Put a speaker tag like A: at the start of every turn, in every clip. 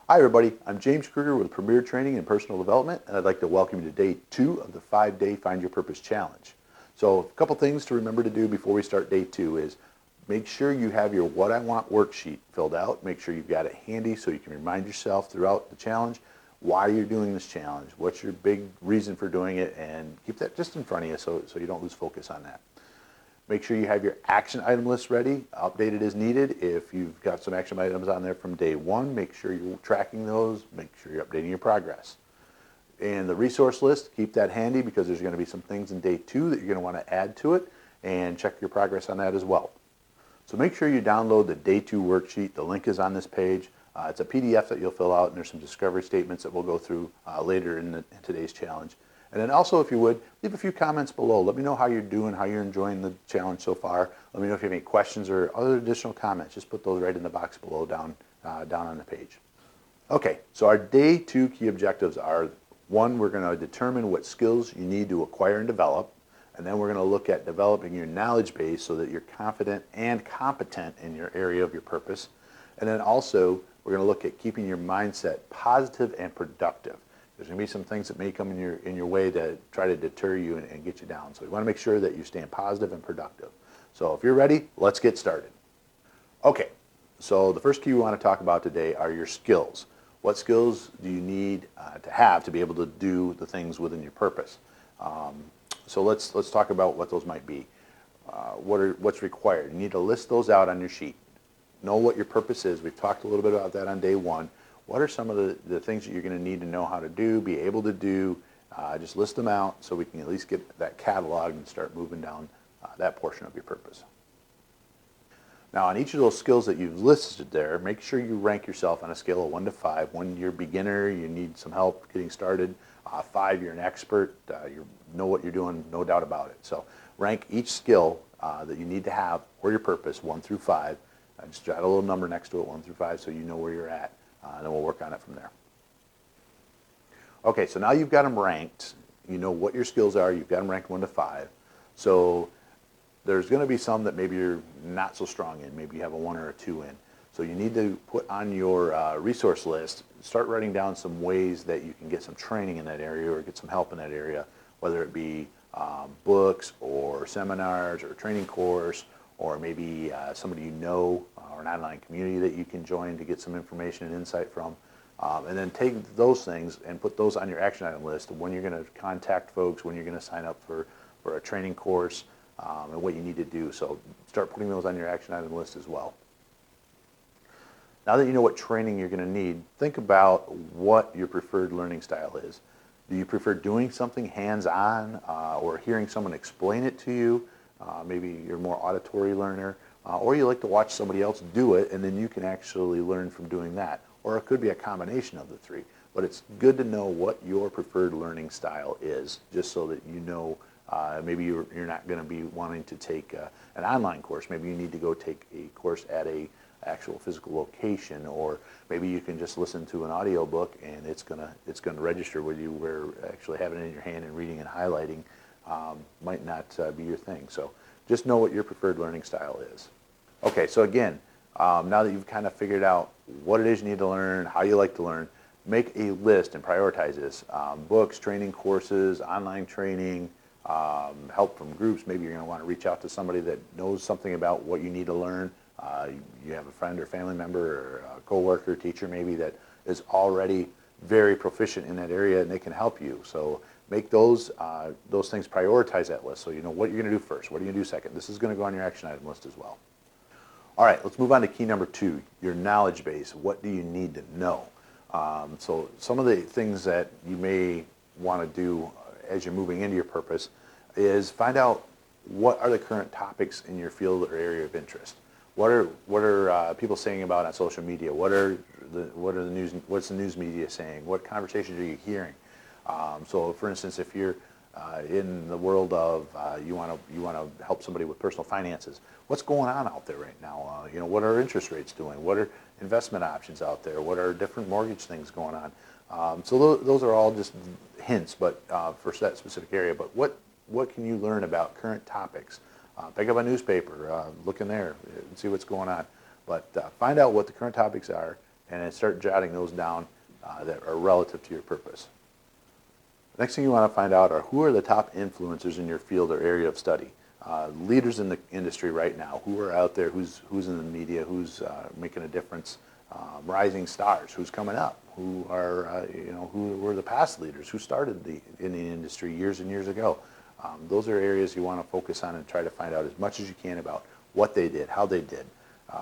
A: Hi everybody, I'm James Kruger with Premier Training and Personal Development, and I'd like to welcome you to day 2 of the 5-day Find Your Purpose Challenge. So a couple things to remember to do before we start day 2 is make sure you have your What I Want worksheet filled out. Make sure you've got it handy so you can remind yourself throughout the challenge why you're doing this challenge, what's your big reason for doing it, and keep that just in front of you so you don't lose focus on that. Make sure you have your action item list ready, updated as needed. If you've got some action items on there from day 1, make sure you're tracking those, make sure you're updating your progress. And the resource list, keep that handy because there's going to be some things in day 2 that you're going to want to add to it, and check your progress on that as well. So make sure you download the day 2 worksheet. The link is on this page. It's a PDF that you'll fill out, and there's some discovery statements that we'll go through later in today's challenge. And then also, if you would, leave a few comments below. Let me know how you're doing, how you're enjoying the challenge so far. Let me know if you have any questions or other additional comments. Just put those right in the box below down on the page. Okay, so our day 2 key objectives are, 1, we're going to determine what skills you need to acquire and develop. And then we're going to look at developing your knowledge base so that you're confident and competent in your area of your purpose. And then also, we're going to look at keeping your mindset positive and productive. There's going to be some things that may come in your way to try to deter you and get you down. So you want to make sure that you're staying positive and productive. So if you're ready, let's get started. Okay, so the first key we want to talk about today are your skills. What skills do you need to have to be able to do the things within your purpose? So let's talk about what those might be. What's required? You need to list those out on your sheet. Know what your purpose is. We've talked a little bit about that on day 1. What are some of the things that you're going to need to know how to do, be able to do? Just list them out so we can at least get that catalog and start moving down that portion of your purpose. Now, on each of those skills that you've listed there, make sure you rank yourself on a scale of 1 to 5. 1, you're a beginner, you need some help getting started. 5, you're an expert, you know what you're doing, no doubt about it. So rank each skill that you need to have for your purpose, 1 through 5. Just jot a little number next to it, 1 through 5, so you know where you're at. And then we'll work on it from there. Okay, so now you've got them ranked. You know what your skills are. You've got them ranked 1 to 5. So there's going to be some that maybe you're not so strong in. Maybe you have a 1 or a 2 in. So you need to put on your resource list, start writing down some ways that you can get some training in that area or get some help in that area, whether it be books or seminars or a training course, or maybe somebody you know or an online community that you can join to get some information and insight from. And then take those things and put those on your action item list, when you're going to contact folks, when you're going to sign up for a training course, and what you need to do. So start putting those on your action item list as well. Now that you know what training you're going to need, think about what your preferred learning style is. Do you prefer doing something hands-on or hearing someone explain it to you? Maybe you're a more auditory learner, or you like to watch somebody else do it and then you can actually learn from doing that. Or it could be a combination of the 3. But it's good to know what your preferred learning style is, just so that you know maybe you're not going to be wanting to take an online course. Maybe you need to go take a course at a actual physical location, or maybe you can just listen to an audio book and it's gonna register with you, where actually having it in your hand and reading and highlighting might not be your thing. So just know what your preferred learning style is. Okay, so again, now that you've kind of figured out what it is you need to learn, how you like to learn, make a list and prioritize this. Books, training courses, online training, help from groups. Maybe you're going to want to reach out to somebody that knows something about what you need to learn. You have a friend or family member or a coworker, teacher maybe, that is already very proficient in that area and they can help you. So make those things, prioritize that list so you know what you're going to do first, what are you going to do second. This is going to go on your action item list as well. All right, let's move on to key number 2, your knowledge base. What do you need to know? So some of the things that you may want to do as you're moving into your purpose is find out what are the current topics in your field or area of interest. What are people saying about on social media? What's the news media saying? What conversations are you hearing? So, for instance, if you're in the world of you want to help somebody with personal finances, what's going on out there right now? What are interest rates doing? What are investment options out there? What are different mortgage things going on? So those are all just hints, but for that specific area. But what can you learn about current topics? Pick up a newspaper, look in there, and see what's going on. But find out what the current topics are, and then start jotting those down that are relative to your purpose. Next thing you want to find out are who are the top influencers in your field or area of study. Leaders in the industry right now, who are out there, who's in the media, who's making a difference, rising stars, who's coming up, who are, who were the past leaders, who started in the industry years and years ago. Those are areas you want to focus on and try to find out as much as you can about what they did, how they did,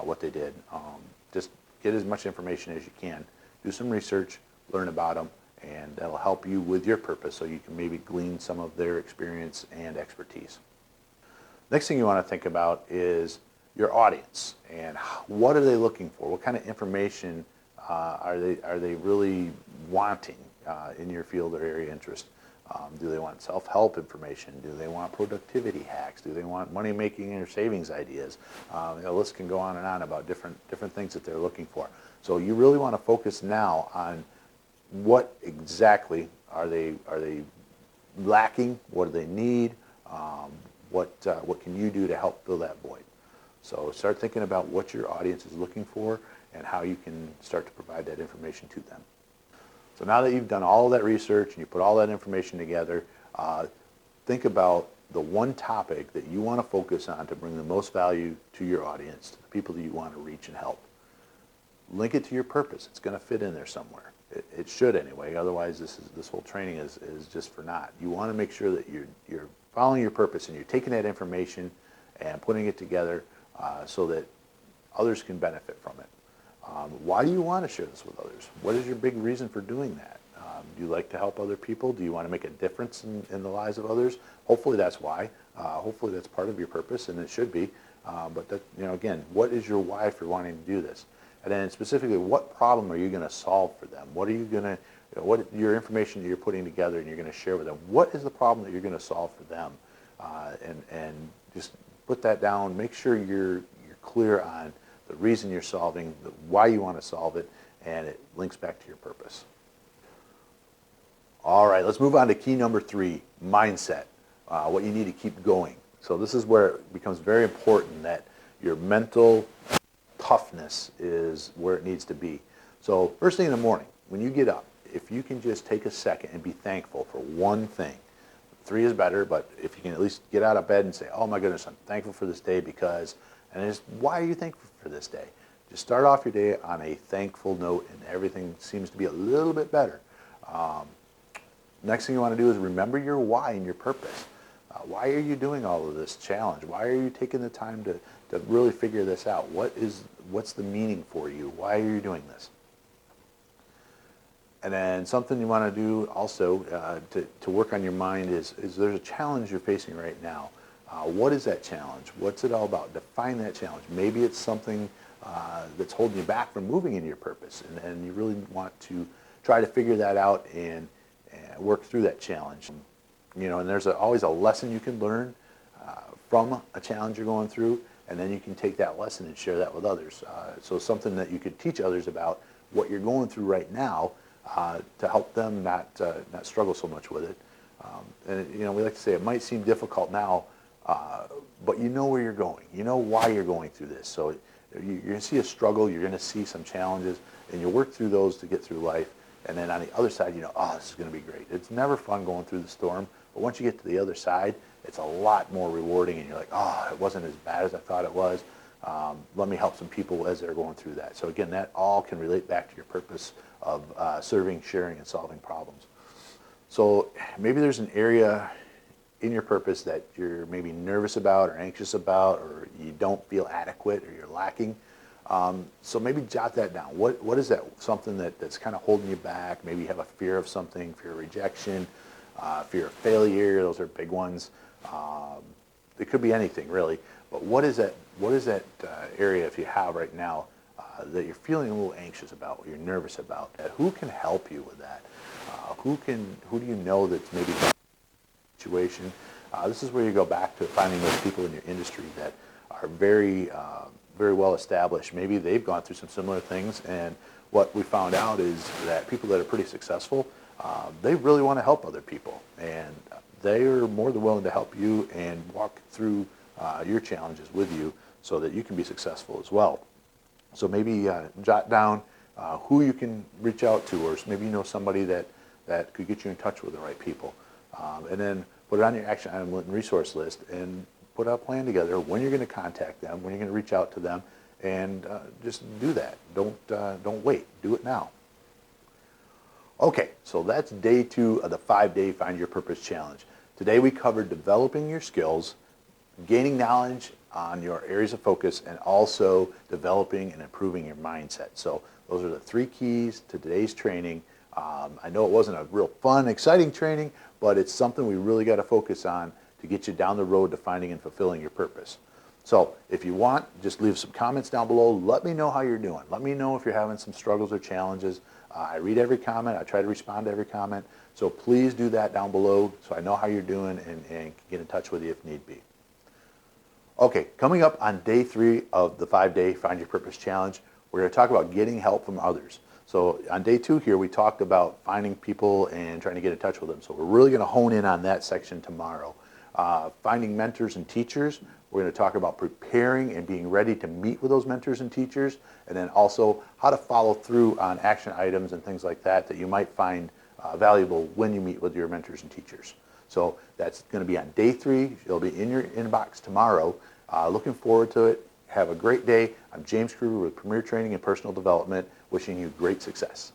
A: what they did. Just get as much information as you can. Do some research, learn about them, and that'll help you with your purpose so you can maybe glean some of their experience and expertise. Next thing you want to think about is your audience and what are they looking for? What kind of information are they really wanting in your field or area of interest? Do they want self-help information? Do they want productivity hacks? Do they want money-making or savings ideas? The list can go on and on about different things that they're looking for. So you really want to focus now on what exactly are they lacking? What do they need? What can you do to help fill that void? So start thinking about what your audience is looking for and how you can start to provide that information to them. So now that you've done all of that research and you put all that information together, think about the one topic that you want to focus on to bring the most value to your audience, to the people that you want to reach and help. Link it to your purpose. It's going to fit in there somewhere. It should anyway. Otherwise, this whole training is just for naught. You want to make sure that you're following your purpose and you're taking that information and putting it together so that others can benefit from it. Why do you want to share this with others? What is your big reason for doing that? Do you like to help other people? Do you want to make a difference in the lives of others? Hopefully that's why. Hopefully that's part of your purpose, and it should be. But that, again, what is your why for wanting to do this? And then specifically, what problem are you going to solve for them? What are you going to, what your information that you're putting together and you're going to share with them? What is the problem that you're going to solve for them? And just put that down. Make sure you're clear on the reason you're solving, why you want to solve it, and it links back to your purpose. All right, let's move on to key number 3, mindset, what you need to keep going. So this is where it becomes very important that your mental toughness is where it needs to be. So first thing in the morning, when you get up, if you can just take a second and be thankful for one thing. 3 is better, but if you can at least get out of bed and say, oh my goodness, I'm thankful for this day because, and just, why are you thankful for this day? Just start off your day on a thankful note and everything seems to be a little bit better. Next thing you want to do is remember your why and your purpose. Why are you doing all of this challenge? Why are you taking the time to really figure this out? What's the meaning for you? Why are you doing this? And then something you want to do also to work on your mind is there's a challenge you're facing right now. What is that challenge? What's it all about? Define that challenge. Maybe it's something that's holding you back from moving into your purpose, and you really want to try to figure that out and work through that challenge. And there's always a lesson you can learn from a challenge you're going through, and then you can take that lesson and share that with others. So something that you could teach others about what you're going through right now to help them not struggle so much with it. And we like to say it might seem difficult now, but you know where you're going. You know why you're going through this. So you're going to see a struggle, you're going to see some challenges, and you work through those to get through life. And then on the other side, oh, this is going to be great. It's never fun going through the storm, but once you get to the other side, it's a lot more rewarding, and you're like, oh, it wasn't as bad as I thought it was. Let me help some people as they're going through that. So again, that all can relate back to your purpose of serving, sharing, and solving problems. So maybe there's an area in your purpose that you're maybe nervous about or anxious about, or you don't feel adequate or you're lacking. So maybe jot that down. What is that? Something that's kind of holding you back? Maybe you have a fear of something, fear of rejection, fear of failure. Those are big ones. It could be anything really. But what is that area, if you have right now, that you're feeling a little anxious about, or you're nervous about? Who can help you with that? Who do you know that's maybe in a situation? This is where you go back to finding those people in your industry that are very well established. Maybe they've gone through some similar things, and what we found out is that people that are pretty successful, they really want to help other people, and they are more than willing to help you and walk through your challenges with you so that you can be successful as well. So maybe jot down who you can reach out to, or maybe you know somebody that could get you in touch with the right people. And then put it on your action item and resource list and put a plan together when you're going to contact them, when you're going to reach out to them, and just do that. Don't wait. Do it now. Okay, so that's day 2 of the 5-day Find Your Purpose Challenge. Today we covered developing your skills, gaining knowledge on your areas of focus, and also developing and improving your mindset. So those are the 3 keys to today's training. I know it wasn't a real fun, exciting training, but it's something we really got to focus on to get you down the road to finding and fulfilling your purpose. So if you want, just leave some comments down below. Let me know how you're doing. Let me know if you're having some struggles or challenges. I read every comment. I try to respond to every comment. So please do that down below so I know how you're doing and get in touch with you if need be. Okay, coming up on day 3 of the 5-day Find Your Purpose Challenge, we're going to talk about getting help from others. So on day 2 here, we talked about finding people and trying to get in touch with them. So we're really going to hone in on that section tomorrow. Finding mentors and teachers. We're going to talk about preparing and being ready to meet with those mentors and teachers, and then also how to follow through on action items and things like that you might find valuable when you meet with your mentors and teachers. So that's going to be on day 3. It'll be in your inbox tomorrow. Looking forward to it. Have a great day. I'm James Kruger with Premier Training and Personal Development, wishing you great success.